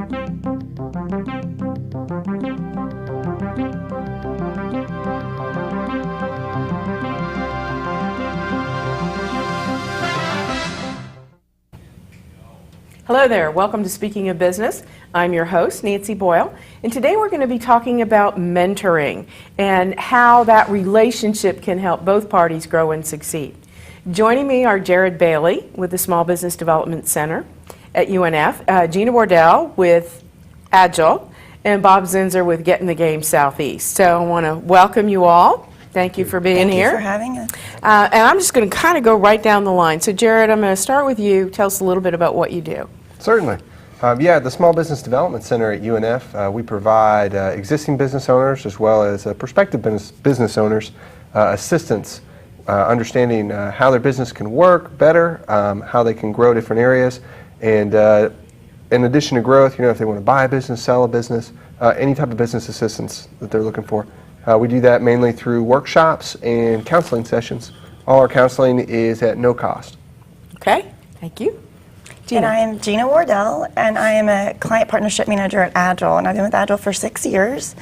Hello there, welcome to Speaking of Business. I'm your host, Nancy Boyle, and today we're going to be talking about mentoring and how that relationship can help both parties grow and succeed. Joining me are Jared Bailey with the Small Business Development Center at UNF, Gina Wardell with Agile, and Bob Zinser with Get in the Game Southeast. So I want to welcome you all. Thank you for being here. Thank you for having us. And I'm just going to kind of go right down the line. So Jared, I'm going to start with you. Tell us a little bit about what you do. Certainly. At the Small Business Development Center at UNF, we provide existing business owners as well as prospective business owners assistance, understanding how their business can work better, how they can grow different areas, and in addition to growth, if they want to buy a business, sell a business, any type of business assistance that they're looking for. We do that mainly through workshops and counseling sessions. All our counseling is at no cost. Okay, thank you. Gina. And I am Gina Wardell, and I am a Client Partnership Manager at Agile, and I've been with Agile for 6 years.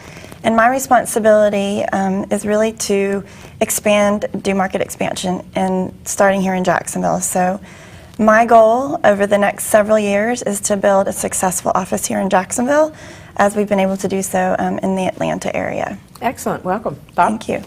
And my responsibility is really to do market expansion, and starting here in Jacksonville. So my goal over the next several years is to build a successful office here in Jacksonville, as we've been able to do so in the Atlanta area. Excellent, welcome. Bob? Thank you.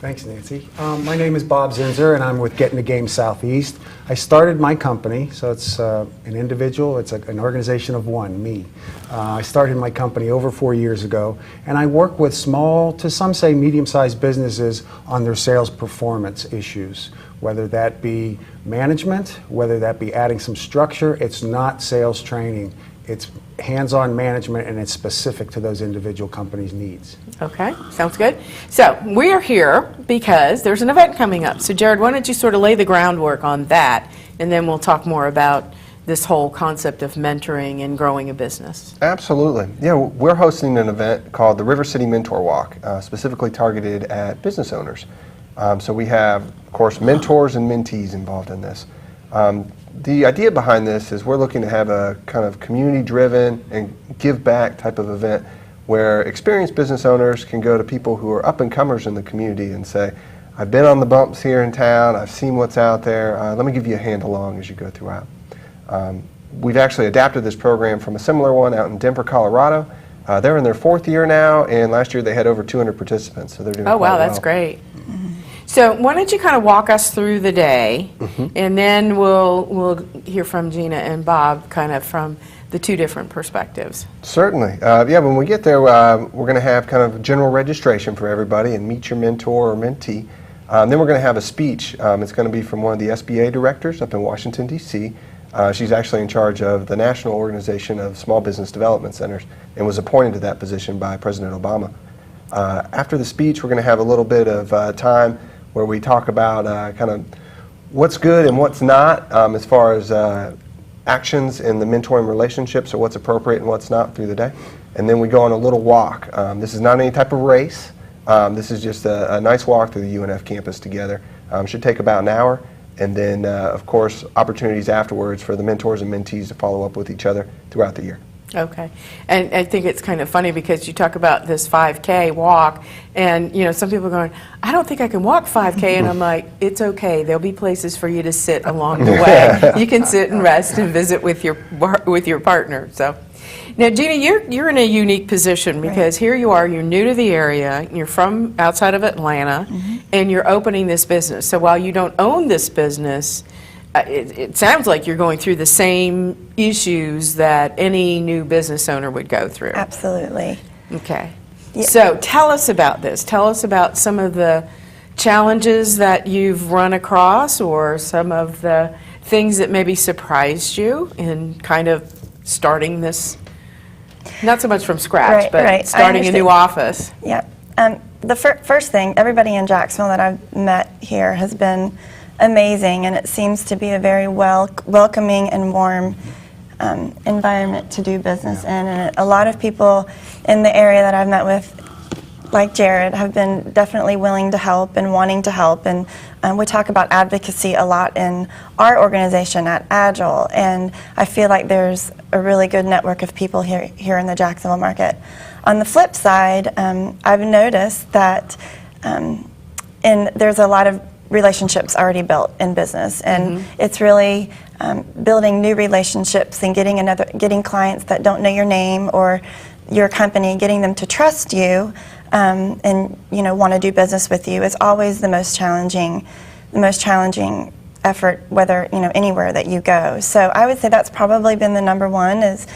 Thanks, Nancy. My name is Bob Zinser, and I'm with Get in the Game Southeast. I started my company, so it's an individual, it's an organization of one, me. I started my company over 4 years ago, and I work with small to some say medium-sized businesses on their sales performance issues, whether that be management, whether that be adding some structure. It's not sales training. It's hands-on management, and it's specific to those individual companies' needs. Okay, sounds good. So we're here because there's an event coming up. So Jared, why don't you sort of lay the groundwork on that, and then we'll talk more about this whole concept of mentoring and growing a business. Absolutely. Yeah, we're hosting an event called the River City Mentor Walk, specifically targeted at business owners. So we have, of course, mentors and mentees involved in this. The idea behind this is we're looking to have a kind of community-driven and give-back type of event where experienced business owners can go to people who are up-and-comers in the community and say, I've been on the bumps here in town, I've seen what's out there, let me give you a hand along as you go throughout. We've actually adapted this program from a similar one out in Denver, Colorado. They're in their 4th year now, and last year they had over 200 participants, so they're doing quite well. Oh, wow, that's great. So why don't you kind of walk us through the day, and then we'll hear from Gina and Bob kind of from the two different perspectives. Certainly. When we get there, we're going to have kind of general registration for everybody and meet your mentor or mentee. Then we're going to have a speech. It's going to be from one of the SBA directors up in Washington, D.C. She's actually in charge of the National Organization of Small Business Development Centers and was appointed to that position by President Obama. After the speech, we're going to have a little bit of time where we talk about kind of what's good and what's not as far as actions in the mentoring relationships, or what's appropriate and what's not through the day. And then we go on a little walk. This is not any type of race. This is just a nice walk through the UNF campus together. Should take about an hour. And then, of course, opportunities afterwards for the mentors and mentees to follow up with each other throughout the year. Okay, and I think it's kind of funny because you talk about this 5K walk, and some people are going, I don't think I can walk 5K, and I'm like, it's okay. There'll be places for you to sit along the way. You can sit and rest and visit with your partner. So, now Gina, you're in a unique position because here you are. You're new to the area. You're from outside of Atlanta, and you're opening this business. So while you don't own this business, it sounds like you're going through the same issues that any new business owner would go through. Absolutely. Okay. Yeah. So tell us about this. Tell us about some of the challenges that you've run across, or some of the things that maybe surprised you in kind of starting this, not so much from scratch, but starting a new office. Yeah. The first thing, everybody in Jacksonville that I've met here has been amazing, and it seems to be a very welcoming and warm environment to do business in. And a lot of people in the area that I've met with like Jared, have been definitely willing to help and wanting to help. And we talk about advocacy a lot in our organization at Agile. And I feel like there's a really good network of people here in the Jacksonville market. On the flip side, I've noticed that there's a lot of relationships already built in business, and it's really building new relationships and getting clients that don't know your name or your company, getting them to trust you and want to do business with you is always the most challenging effort, whether anywhere that you go. So I would say that's probably been the number one, is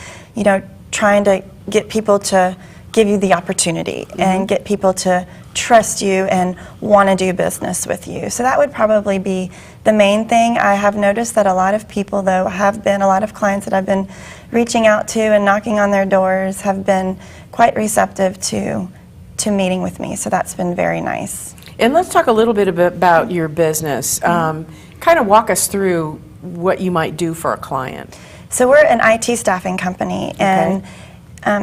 trying to get people to give you the opportunity and get people to trust you and want to do business with you. So that would probably be the main thing. I have noticed that a lot of people, though, a lot of clients that I've been reaching out to and knocking on their doors have been quite receptive to meeting with me. So that's been very nice. And let's talk a little bit about your business. Kind of walk us through what you might do for a client. So we're an IT staffing company, and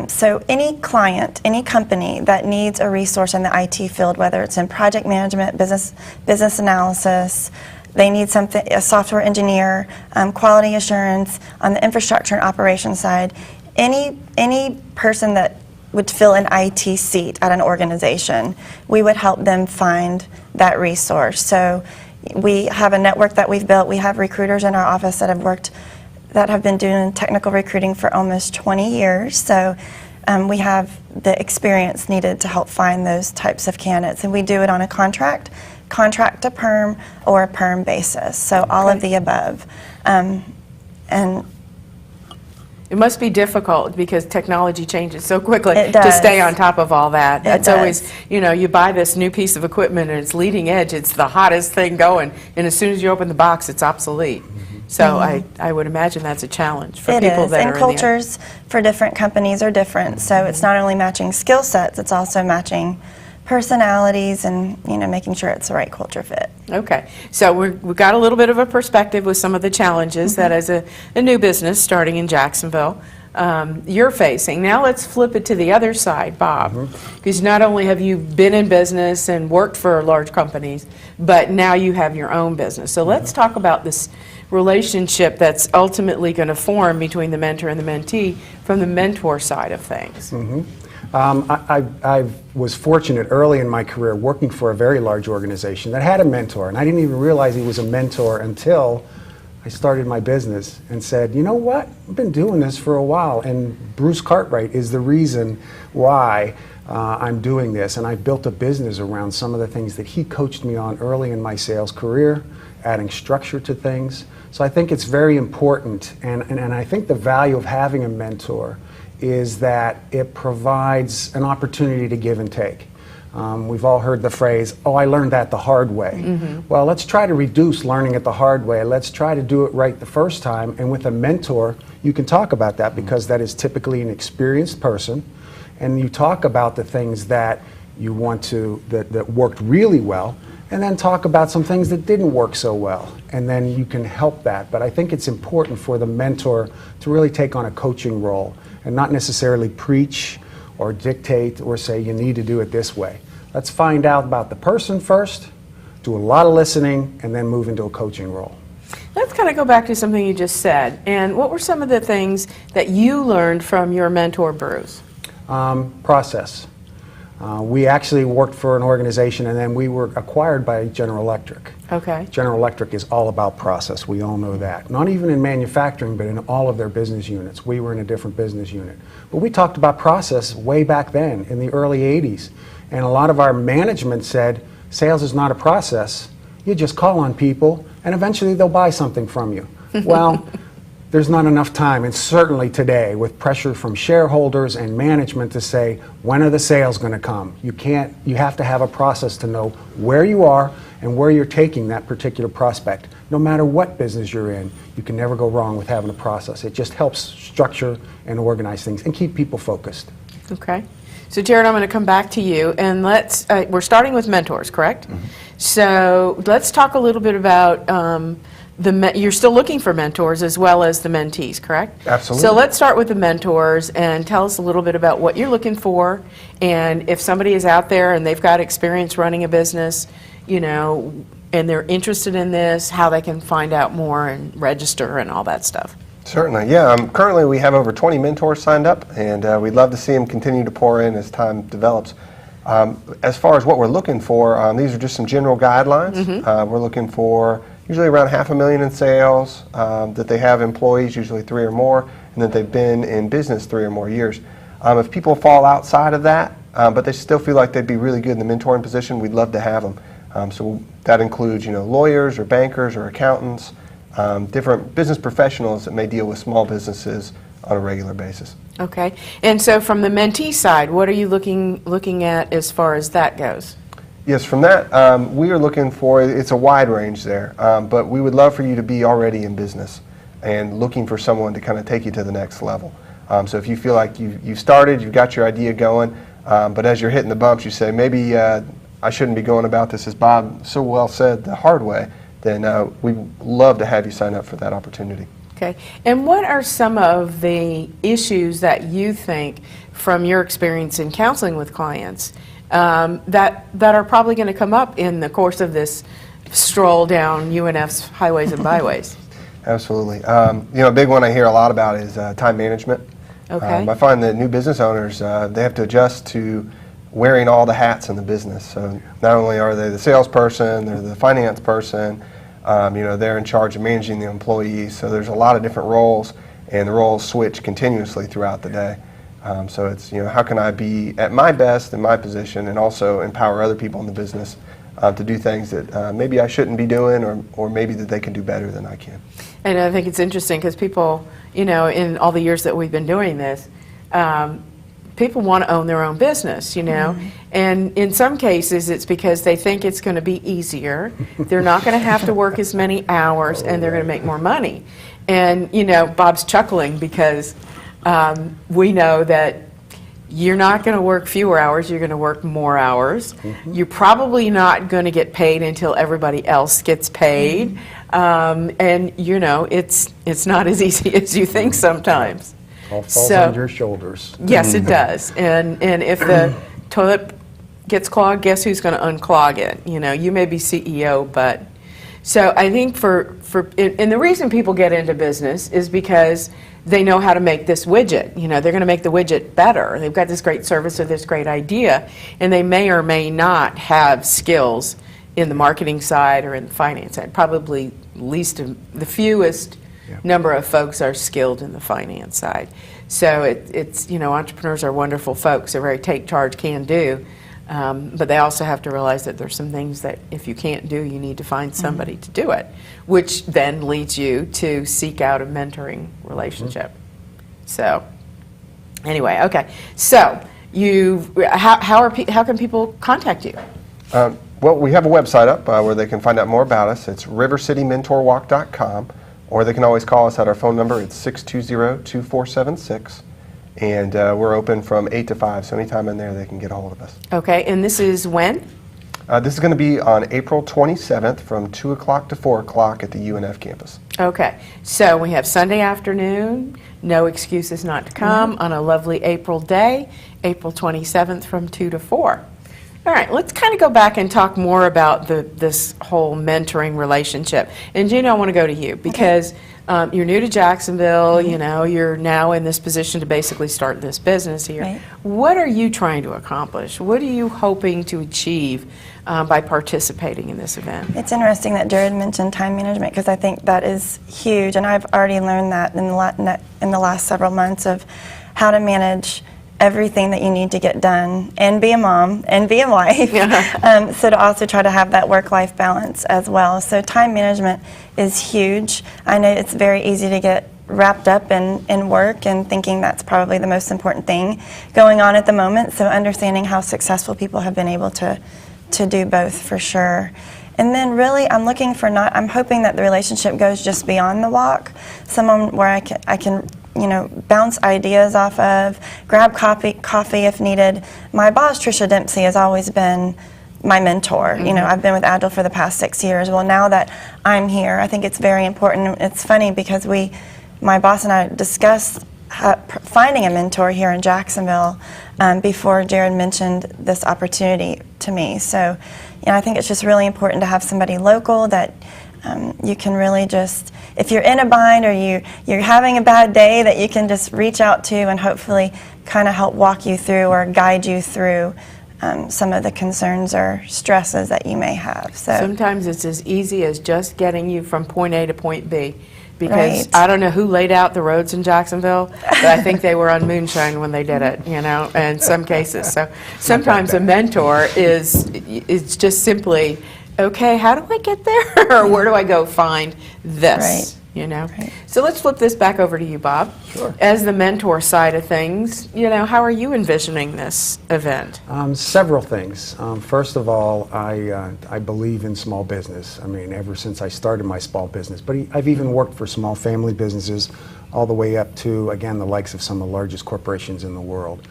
so any client, any company that needs a resource in the IT field, whether it's in project management, business analysis, they need a software engineer, quality assurance, on the infrastructure and operations side, any person that would fill an IT seat at an organization, we would help them find that resource. So we have a network that we've built. We have recruiters in our office that have been doing technical recruiting for almost 20 years. So we have the experience needed to help find those types of candidates. And we do it on a contract to perm, or a perm basis. So all of the above. And it must be difficult because technology changes so quickly It to does. stay on top of all that. That's does. always, you buy this new piece of equipment and it's leading edge, it's the hottest thing going, and as soon as you open the box, it's obsolete. So I would imagine that's a challenge for It people is, that and are in cultures for different companies are different. So it's not only matching skill sets, it's also matching personalities and making sure it's the right culture fit. Okay, so we've got a little bit of a perspective with some of the challenges that as a new business starting in Jacksonville, you're facing. Now let's flip it to the other side, Bob, because not only have you been in business and worked for large companies, but now you have your own business. So let's talk about this relationship that's ultimately going to form between the mentor and the mentee from the mentor side of things. I was fortunate early in my career working for a very large organization that had a mentor, and I didn't even realize he was a mentor until I started my business and said, you know what, I've been doing this for a while, and Bruce Cartwright is the reason why I'm doing this, and I built a business around some of the things that he coached me on early in my sales career, adding structure to things. So I think it's very important, and I think the value of having a mentor is that it provides an opportunity to give and take. We've all heard the phrase, oh, I learned that the hard way. Well, let's try to reduce learning it the hard way. Let's try to do it right the first time. And with a mentor, you can talk about that because that is typically an experienced person. And you talk about the things that you want to, that worked really well, and then talk about some things that didn't work so well. And then you can help that. But I think it's important for the mentor to really take on a coaching role and not necessarily preach or dictate or say you need to do it this way. Let's find out about the person first, do a lot of listening, and then move into a coaching role. Let's kind of go back to something you just said. And what were some of the things that you learned from your mentor, Bruce? Process. We actually worked for an organization, and then we were acquired by General Electric. Okay. General Electric is all about process. We all know that. Not even in manufacturing, but in all of their business units. We were in a different business unit. But we talked about process way back then, in the early 80s. And a lot of our management said, sales is not a process. You just call on people, and eventually they'll buy something from you. Well, there's not enough time, and certainly today, with pressure from shareholders and management to say, when are the sales going to come? You have to have a process to know where you are and where you're taking that particular prospect. No matter what business you're in, you can never go wrong with having a process. It just helps structure and organize things and keep people focused. Okay. So Jared, I'm going to come back to you, and we're starting with mentors, correct? So let's talk a little bit about you're still looking for mentors as well as the mentees, correct? Absolutely. So let's start with the mentors and tell us a little bit about what you're looking for, and if somebody is out there and they've got experience running a business, you know, and they're interested in this, how they can find out more and register and all that stuff. Certainly, yeah. Currently, we have over 20 mentors signed up, and we'd love to see them continue to pour in as time develops. As far as what we're looking for, these are just some general guidelines. We're looking for usually around $500,000 in sales, that they have employees, usually 3 or more, and that they've been in business 3 or more years. If people fall outside of that, but they still feel like they'd be really good in the mentoring position, we'd love to have them. So that includes, you know, lawyers or bankers or accountants, different business professionals that may deal with small businesses on a regular basis. Okay, and so from the mentee side, what are you looking at as far as that goes? Yes, from that, we are looking for, it's a wide range there, but we would love for you to be already in business and looking for someone to kind of take you to the next level. So if you feel like you've started, you've got your idea going, but as you're hitting the bumps, you say, maybe I shouldn't be going about this, as Bob so well said, the hard way, then we'd love to have you sign up for that opportunity. Okay, and what are some of the issues that you think, from your experience in counseling with clients, that are probably going to come up in the course of this stroll down UNF's highways and byways? Absolutely. You know, a big one I hear a lot about is time management. Okay. I find that new business owners, they have to adjust to wearing all the hats in the business. So not only are they the salesperson, they're the finance person, you know, they're in charge of managing the employees. So there's a lot of different roles, and the roles switch continuously throughout the day. So it's, you know, how can I be at my best in my position and also empower other people in the business to do things that maybe I shouldn't be doing, or maybe that they can do better than I can. And I think it's interesting because people, you know, in all the years that we've been doing this, people want to own their own business, you know, and in some cases it's because they think it's going to be easier, they're not going to have to work as many hours, and they're going to make more money. And, you know, Bob's chuckling because we know that you're not going to work fewer hours, you're going to work more hours. You're probably not going to get paid until everybody else gets paid. And, you know, it's not as easy as you think sometimes. All falls on your shoulders. Yes, it does. And if the toilet gets clogged, guess who's going to unclog it? You know, you may be CEO, but... So I think and the reason people get into business is because they know how to make this widget. You know, they're going to make the widget better. They've got this great service or this great idea, and they may or may not have skills in the marketing side or in the finance side. Probably the fewest number of folks are skilled in the finance side. So it's, you know, entrepreneurs are wonderful folks. They're very take charge, can do. But they also have to realize that there's some things that if you can't do, you need to find somebody to do it, which then leads you to seek out a mentoring relationship. So anyway, okay. So how can people contact you? Well, we have a website up where they can find out more about us. It's rivercitymentorwalk.com, or they can always call us at our phone number. It's 620-2476. And we're open from 8 to 5, so anytime in there they can get a hold of us. Okay, and this is when? This is going to be on April 27th from 2 o'clock to 4 o'clock at the UNF campus. Okay, so we have Sunday afternoon, no excuses not to come, on a lovely April day, April 27th from 2 to 4. All right, let's kind of go back and talk more about this whole mentoring relationship. And Gina, I want to go to you because you're new to Jacksonville, you know, you're now in this position to basically start this business here. Right. What are you trying to accomplish? What are you hoping to achieve by participating in this event? It's interesting that Jared mentioned time management because I think that is huge, and I've already learned that in the last several months of how to manage everything that you need to get done and be a mom and be a wife. So to also try to have that work-life balance as well. So time management is huge. I know it's very easy to get wrapped up in work and thinking that's probably the most important thing going on at the moment. So understanding how successful people have been able to do both for sure. And then really I'm hoping that the relationship goes just beyond the walk. Someone where I can you know, bounce ideas off of, grab coffee if needed. My boss, Trisha Dempsey, has always been, my mentor. You know, I've been with Agile for the past 6 years. Well, now that I'm here, I think it's very important. It's funny because my boss and I discussed finding a mentor here in Jacksonville before Jared mentioned this opportunity to me. So, you know, I think it's just really important to have somebody local that you can really just, if you're in a bind or you're having a bad day, that you can just reach out to and hopefully kind of help walk you through or guide you through some of the concerns or stresses that you may have. So Sometimes it's as easy as just getting you from point A to point B. Because Right. I don't know who laid out the roads in Jacksonville, but I think they were on moonshine when they did it, you know, in some cases. So sometimes a mentor is just simply, okay, how do I get there? Or where do I go find this? Right. You know? Right. So let's flip this back over to you, Bob. Sure. As the mentor side of things, you know, how are you envisioning this event? Several things. First of all, I believe in small business. I mean, ever since I started my small business, but I've even worked for small family businesses all the way up to, again, the likes of some of the largest corporations in the world.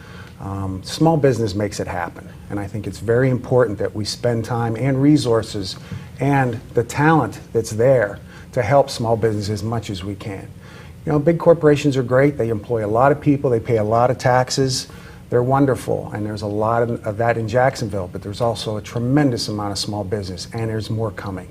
Small business makes it happen, and I think it's very important that we spend time and resources and the talent that's there to help small business as much as we can. You know, big corporations are great. They employ a lot of people. They pay a lot of taxes. They're wonderful, and there's a lot of that in Jacksonville, but there's also a tremendous amount of small business, and there's more coming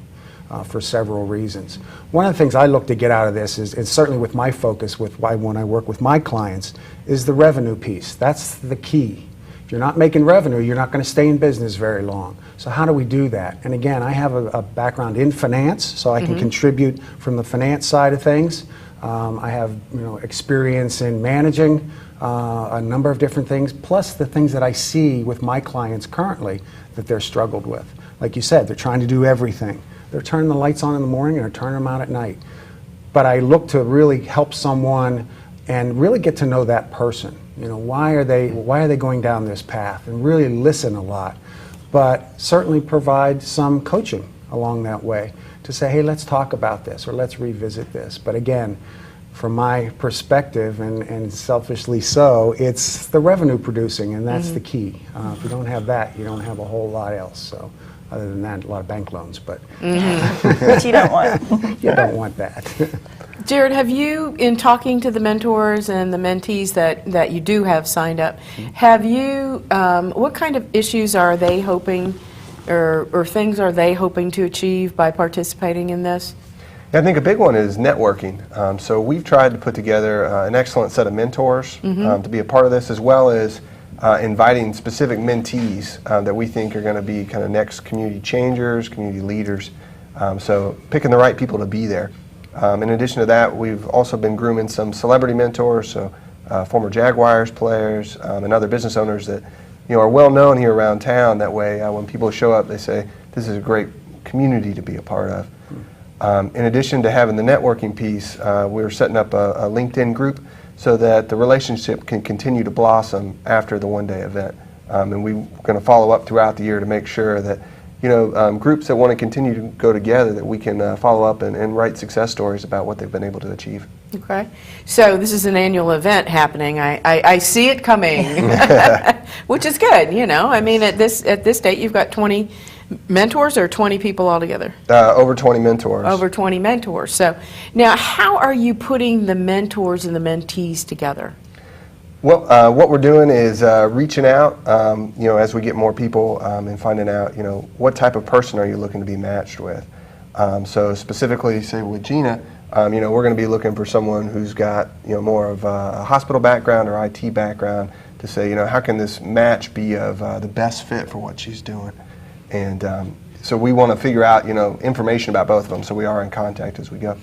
for several reasons. One of the things I look to get out of this is certainly with my focus with when I work with my clients, is the revenue piece. That's the key. If you're not making revenue, you're not going to stay in business very long. So how do we do that? And again, I have a background in finance, so I can contribute from the finance side of things. I have experience in managing a number of different things, plus the things that I see with my clients currently that they're struggled with. Like you said, they're trying to do everything. They're turning the lights on in the morning and they're turning them out at night. But I look to really help someone and really get to know that person. You know, why are they going down this path, and really listen a lot, but certainly provide some coaching along that way to say, hey, let's talk about this or let's revisit this. But again, from my perspective, and selfishly so, it's the revenue producing, and that's the key. If you don't have that, you don't have a whole lot else. So other than that, a lot of bank loans, but which you don't want. you don't want that. Jared, have you, in talking to the mentors and the mentees that you do have signed up, have you, what kind of issues are they hoping, or things are they hoping to achieve by participating in this? I think a big one is networking. So we've tried to put together an excellent set of mentors to be a part of this, as well as inviting specific mentees that we think are going to be kind of next community changers, community leaders. So picking the right people to be there. In addition to that, we've also been grooming some celebrity mentors, so former Jaguars players and other business owners that are well known here around town. That way, when people show up, they say, this is a great community to be a part of. In addition to having the networking piece, we're setting up a LinkedIn group so that the relationship can continue to blossom after the one-day event. And we're going to follow up throughout the year to make sure that groups that want to continue to go together, that we can follow up and write success stories about what they've been able to achieve. Okay. So this is an annual event happening. I see it coming, which is good, I mean, at this date, you've got 20 mentors or 20 people altogether? Over 20 mentors. Over 20 mentors. So now, how are you putting the mentors and the mentees together? Well, what we're doing is reaching out, as we get more people and finding out, what type of person are you looking to be matched with. So specifically, say with Gina, we're going to be looking for someone who's got, more of a hospital background or IT background to say, how can this match be of the best fit for what she's doing. And so we want to figure out, information about both of them, so we are in contact as we go.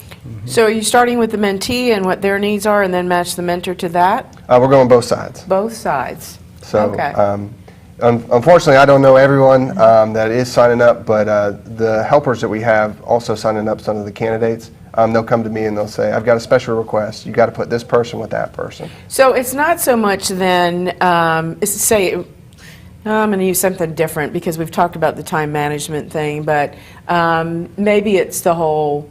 So are you starting with the mentee and what their needs are, and then match the mentor to that? We're going both sides. Both sides. So, Okay. Unfortunately, I don't know everyone that is signing up, but the helpers that we have also signing up, some of the candidates, they'll come to me and they'll say, I've got a special request. You got to put this person with that person. So it's not so much then, say, I'm going to use something different because we've talked about the time management thing, but maybe it's the whole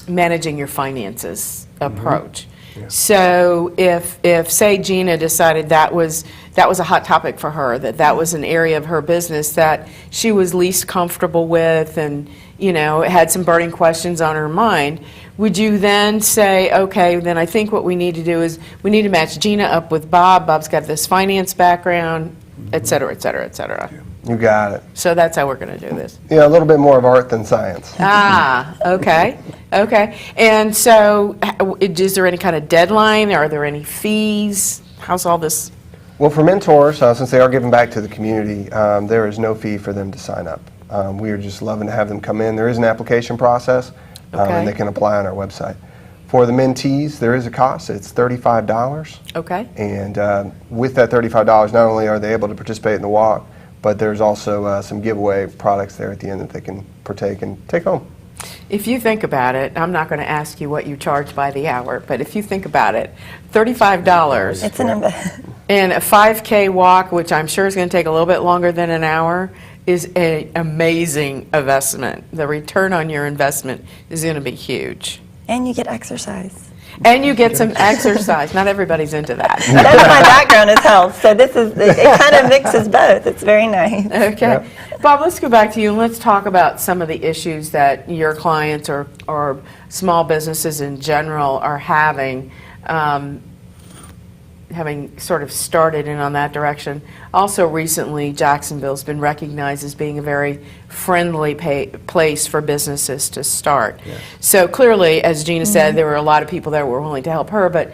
managing your finances approach. So if say Gina decided that was a hot topic for her, that was an area of her business that she was least comfortable with, and had some burning questions on her mind, would you then say, okay, then I think what we need to do is we need to match Gina up with Bob. Bob's got this finance background, et cetera, et cetera, et cetera. You got it. So that's how we're going to do this. Yeah, a little bit more of art than science. Okay. Okay. And so is there any kind of deadline? Are there any fees? How's all this? Well, for mentors, since they are giving back to the community, there is no fee for them to sign up. We are just loving to have them come in. There is an application process, Okay. and they can apply on our website. For the mentees, there is a cost. It's $35. Okay. And with that $35, not only are they able to participate in the walk, but there's also some giveaway products there at the end that they can partake and take home. If you think about it, I'm not going to ask you what you charge by the hour, but if you think about it, $35 It's an and a 5K walk, which I'm sure is going to take a little bit longer than an hour, is an amazing investment. The return on your investment is going to be huge. and you get exercise. And you get some exercise. Not everybody's into that. That's my background is health, so it kind of mixes both. It's very nice. Okay. Bob, let's go back to you and let's talk about some of the issues that your clients or small businesses in general are having sort of started in on that direction. Also recently, Jacksonville's been recognized as being a very friendly place for businesses to start. Yes. So clearly, as Gina said, there were a lot of people that were willing to help her, but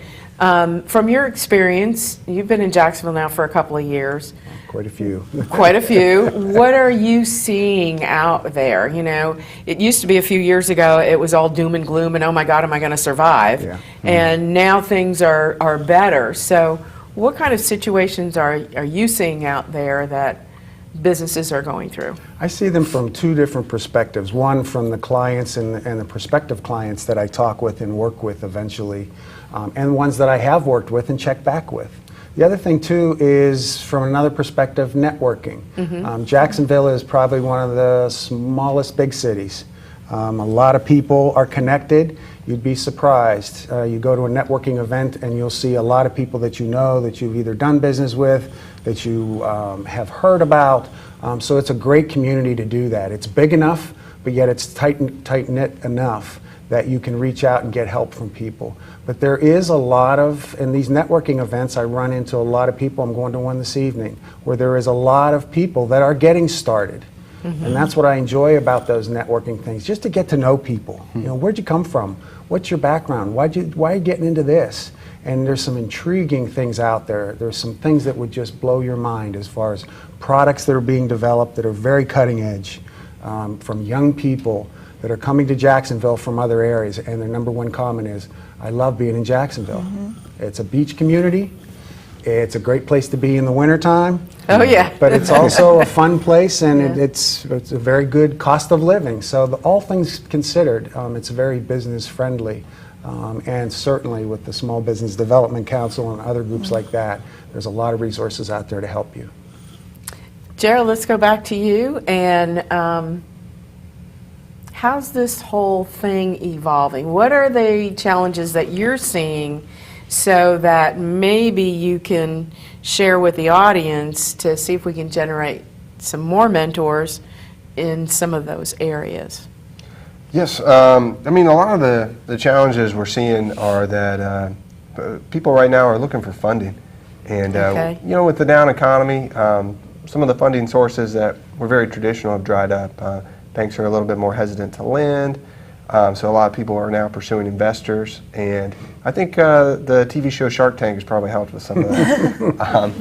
from your experience, you've been in Jacksonville now for a couple of years. Quite a few. Quite a few. What are you seeing out there? It used to be a few years ago, it was all doom and gloom and, oh my God, am I going to survive? Yeah. And now things are better. So what kind of situations are you seeing out there that businesses are going through? I see them from two different perspectives. One from the clients and the prospective clients that I talk with and work with eventually, and ones that I have worked with and checked back with. The other thing, too, is from another perspective, networking. Jacksonville is probably one of the smallest big cities. A lot of people are connected. You'd be surprised. You go to a networking event and you'll see a lot of people that you know, that you've either done business with, that you have heard about. So it's a great community to do that. It's big enough, but yet it's tight-knit enough that you can reach out and get help from people. But there is a lot of, in these networking events, I run into a lot of people, I'm going to one this evening, where there is a lot of people that are getting started. And that's what I enjoy about those networking things, just to get to know people. Where'd you come from? What's your background? Why are you getting into this? And there's some intriguing things out there. There's some things that would just blow your mind as far as products that are being developed that are very cutting edge, from young people that are coming to Jacksonville from other areas, and their number one comment is, I love being in Jacksonville. It's a beach community. It's a great place to be in the wintertime. Oh, yeah. But it's also a fun place, and it's a very good cost of living. So all things considered, it's very business friendly. And certainly with the Small Business Development Council and other groups like that, there's a lot of resources out there to help you. Gerald, let's go back to you. And how's this whole thing evolving? What are the challenges that you're seeing so that maybe you can share with the audience to see if we can generate some more mentors in some of those areas? Yes, I mean, a lot of the challenges we're seeing are that people right now are looking for funding. And, Okay. with the down economy, some of the funding sources that were very traditional have dried up. Banks are a little bit more hesitant to lend, so a lot of people are now pursuing investors, and I think the TV show Shark Tank has probably helped with some of that.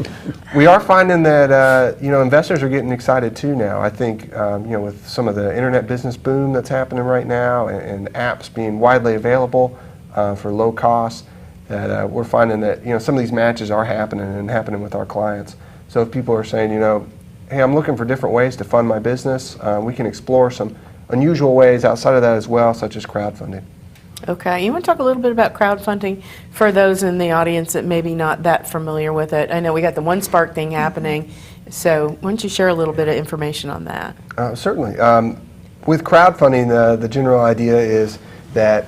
We are finding that investors are getting excited too now. I think with some of the internet business boom that's happening right now, and apps being widely available for low cost, that we're finding that some of these matches are happening and happening with our clients. So if people are saying hey, I'm looking for different ways to fund my business, we can explore some unusual ways outside of that as well, such as crowdfunding. Okay, you want to talk a little bit about crowdfunding for those in the audience that maybe not that familiar with it? I know we got the One Spark thing happening, so why don't you share a little bit of information on that? Certainly. With crowdfunding, the general idea is that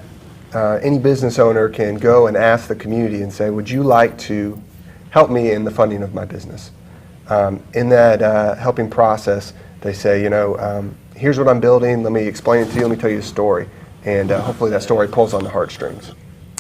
any business owner can go and ask the community and say, would you like to help me in the funding of my business? In that helping process, they say, here's what I'm building, let me explain it to you, let me tell you the story. And hopefully that story pulls on the heartstrings.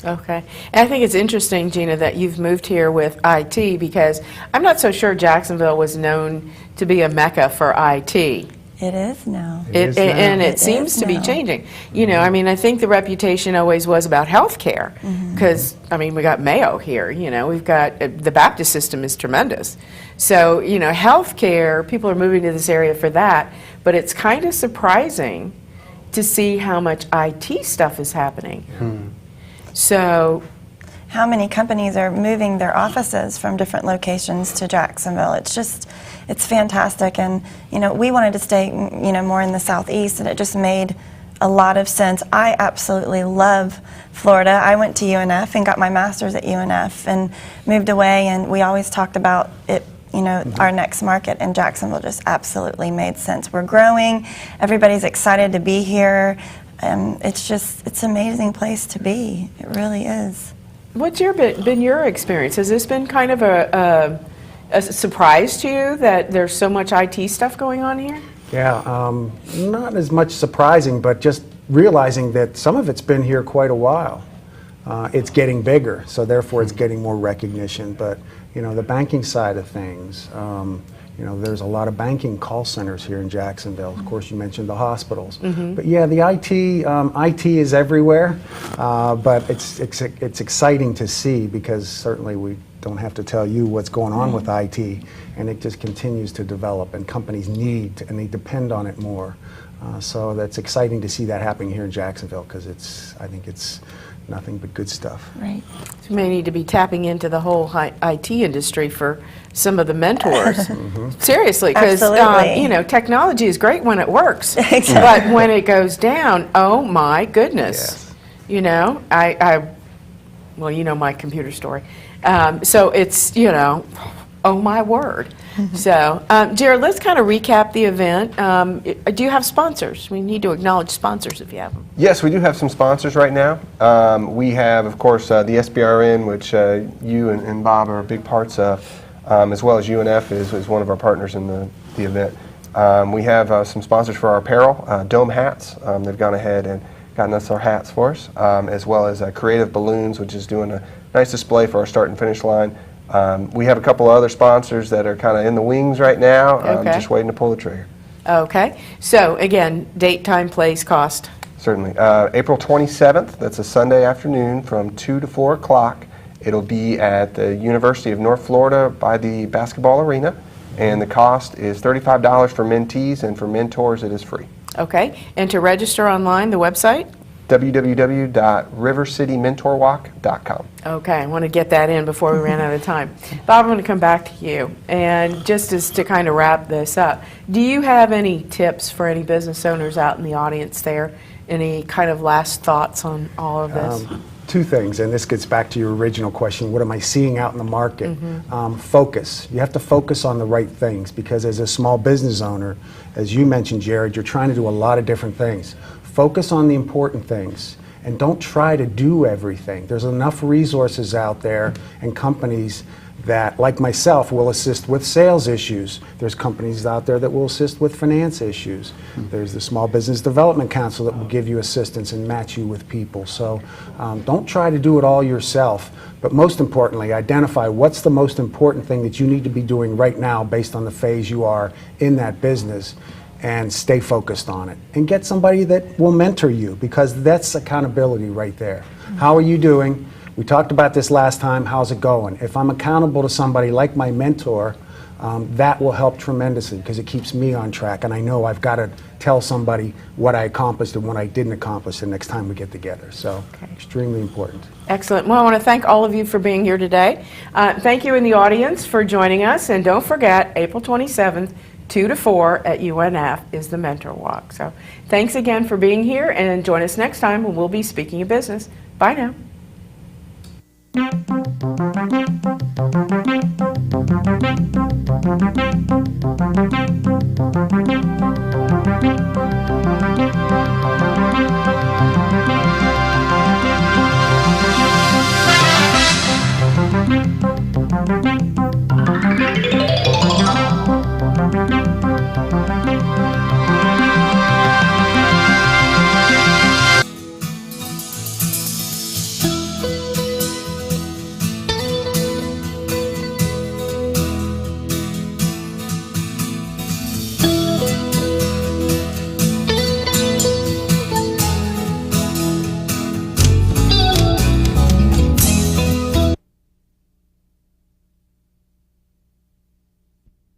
Okay. And I think it's interesting, Gina, that you've moved here with IT, because I'm not so sure Jacksonville was known to be a mecca for IT. It is now. It is now. And it It seems is to be now. changing. I mean, I think the reputation always was about healthcare, because, I mean, we got Mayo here, we've got, the Baptist system is tremendous. So, healthcare, people are moving to this area for that, but it's kind of surprising to see how much IT stuff is happening. So, How many companies are moving their offices from different locations to Jacksonville? It's fantastic. And, we wanted to stay, more in the southeast, and it just made a lot of sense. I absolutely love Florida. I went to UNF and got my master's at UNF and moved away, and we always talked about it. Our next market in Jacksonville just absolutely made sense. We're growing. Everybody's excited to be here. It's an amazing place to be. It really is. what's been your experience? Has this been kind of a surprise to you that there's so much IT stuff going on here? Yeah, not as much surprising, but just realizing that some of it's been here quite a while. It's getting bigger, so therefore it's getting more recognition. But the banking side of things, there's a lot of banking call centers here in Jacksonville. Of course, you mentioned the hospitals. But yeah, the IT is everywhere. But it's exciting to see, because certainly we don't have to tell you what's going on with IT, and it just continues to develop, and companies need and they depend on it more. So that's exciting to see that happening here in Jacksonville, because I think it's nothing but good stuff. Right. You may need to be tapping into the whole IT industry for some of the mentors. Seriously, because Absolutely. technology is great when it works, Exactly. but when it goes down, oh my goodness. Yes. Well, my computer story. So it's, oh my word. So, Jared, let's kind of recap the event. Do you have sponsors? We need to acknowledge sponsors if you have them. Yes, we do have some sponsors right now. We have, of course, the SBRN, which you and Bob are big parts of, as well as UNF is one of our partners in the event. We have some sponsors for our apparel, Dome Hats. They've gone ahead and gotten us our hats for us, as well as Creative Balloons, which is doing a nice display for our start and finish line. We have a couple of other sponsors that are kind of in the wings right now, Okay. just waiting to pull the trigger. Okay. So, again, date, time, place, cost. Certainly. April 27th, that's a Sunday afternoon from 2 to 4 o'clock. It'll be at the University of North Florida by the basketball arena, and the cost is $35 for mentees, and for mentors it is free. Okay. And to register online, the website? www.rivercitymentorwalk.com. Okay, I want to get that in before we ran out of time. Bob, I'm going to come back to you. And just as to kind of wrap this up, do you have any tips for any business owners out in the audience there? Any kind of last thoughts on all of this? Two things, and this gets back to your original question, what am I seeing out in the market? Focus. You have to focus on the right things, because as a small business owner, as you mentioned, Jared, you're trying to do a lot of different things. Focus on the important things, and don't try to do everything. There's enough resources out there and companies that, like myself, will assist with sales issues. There's companies out there that will assist with finance issues. There's the Small Business Development Council that will give you assistance and match you with people. So don't try to do it all yourself, but most importantly, identify what's the most important thing that you need to be doing right now based on the phase you are in that business, and stay focused on it. And get somebody that will mentor you, because that's accountability right there. How are you doing? We talked about this last time. How's it going? If I'm accountable to somebody like my mentor, that will help tremendously, because it keeps me on track, and I know I've got to tell somebody what I accomplished and what I didn't accomplish the next time we get together. So, extremely important. Excellent. Well, I want to thank all of you for being here today. Thank you in the audience for joining us, and don't forget, April 27th, 2 to 4 at UNF is the Mentor Walk. So thanks again for being here, and join us next time when we'll be speaking of business. Bye now.